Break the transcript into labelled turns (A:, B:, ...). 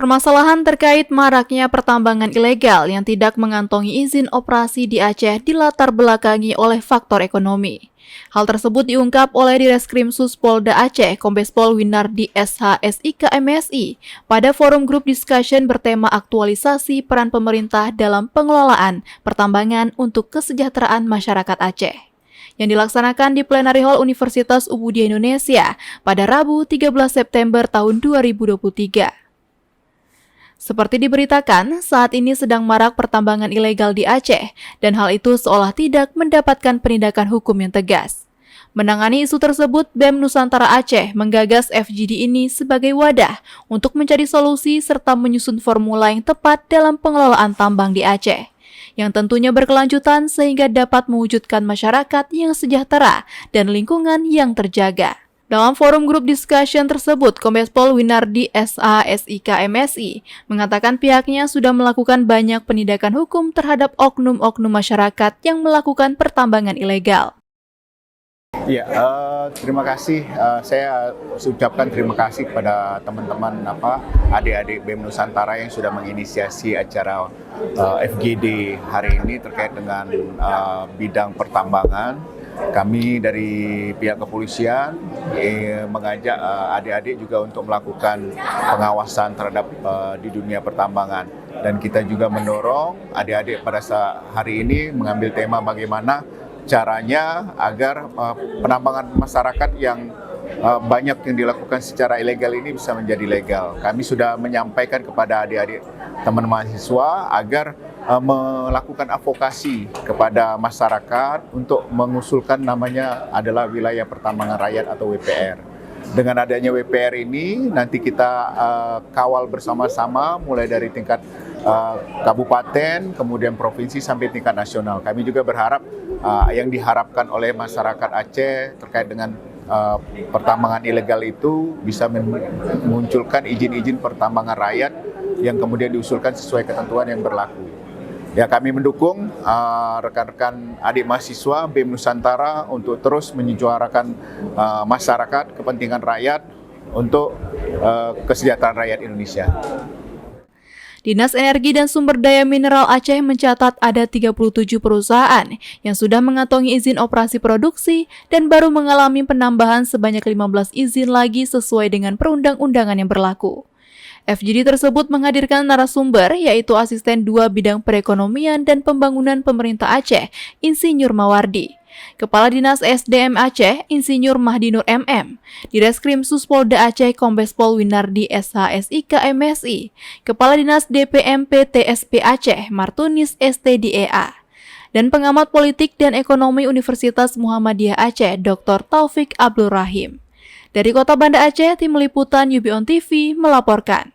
A: Permasalahan terkait maraknya pertambangan ilegal yang tidak mengantongi izin operasi di Aceh dilatar belakangi oleh faktor ekonomi. Hal tersebut diungkap oleh Direskrim Suspolda Aceh, Kombes Pol Winardi SH.SIK MSI, pada forum group discussion bertema aktualisasi peran pemerintah dalam pengelolaan pertambangan untuk kesejahteraan masyarakat Aceh, yang dilaksanakan di Plenary Hall Universitas Ubudiyah Indonesia pada Rabu 13 September tahun 2023. Seperti diberitakan, saat ini sedang marak pertambangan ilegal di Aceh, dan hal itu seolah tidak mendapatkan penindakan hukum yang tegas. Menangani isu tersebut, BEM Nusantara Aceh menggagas FGD ini sebagai wadah untuk mencari solusi serta menyusun formula yang tepat dalam pengelolaan tambang di Aceh, yang tentunya berkelanjutan sehingga dapat mewujudkan masyarakat yang sejahtera dan lingkungan yang terjaga. Dalam forum grup discussion tersebut, Kombes Pol Winardi SH.SIK MSI mengatakan pihaknya sudah melakukan banyak penindakan hukum terhadap oknum-oknum masyarakat yang melakukan pertambangan ilegal.
B: Ya, terima kasih. Saya ucapkan terima kasih kepada teman-teman adik-adik BEM Nusantara yang sudah menginisiasi acara FGD hari ini terkait dengan bidang pertambangan. Kami dari pihak kepolisian mengajak adik-adik juga untuk melakukan pengawasan terhadap di dunia pertambangan. Dan kita juga mendorong adik-adik pada hari ini mengambil tema bagaimana caranya agar penambangan masyarakat yang banyak yang dilakukan secara ilegal ini bisa menjadi legal. Kami sudah menyampaikan kepada adik-adik teman mahasiswa agar melakukan advokasi kepada masyarakat untuk mengusulkan namanya adalah wilayah pertambangan rakyat atau WPR. Dengan adanya WPR ini nanti kita kawal bersama-sama mulai dari tingkat kabupaten, kemudian provinsi sampai tingkat nasional. Kami juga berharap yang diharapkan oleh masyarakat Aceh terkait dengan pertambangan ilegal itu bisa memunculkan izin-izin pertambangan rakyat yang kemudian diusulkan sesuai ketentuan yang berlaku. Ya, kami mendukung rekan-rekan adik mahasiswa BEM Nusantara untuk terus menyuarakan masyarakat, kepentingan rakyat untuk kesejahteraan rakyat Indonesia.
A: Dinas Energi dan Sumber Daya Mineral Aceh mencatat ada 37 perusahaan yang sudah mengantongi izin operasi produksi dan baru mengalami penambahan sebanyak 15 izin lagi sesuai dengan perundang-undangan yang berlaku. FGD tersebut menghadirkan narasumber yaitu Asisten 2 Bidang Perekonomian dan Pembangunan Pemerintah Aceh, Insinyur Mawardi, Kepala Dinas SDM Aceh, Insinyur Mahdinur MM, Direskrim Suspolda Aceh, Kombes Pol Winardi SH.SIK MSI, Kepala Dinas DPMP TSP Aceh, Martunis STDEA, dan pengamat politik dan ekonomi Universitas Muhammadiyah Aceh, Dr. Taufik Abdul Rahim. Dari Kota Banda Aceh, Tim Liputan UBON TV melaporkan.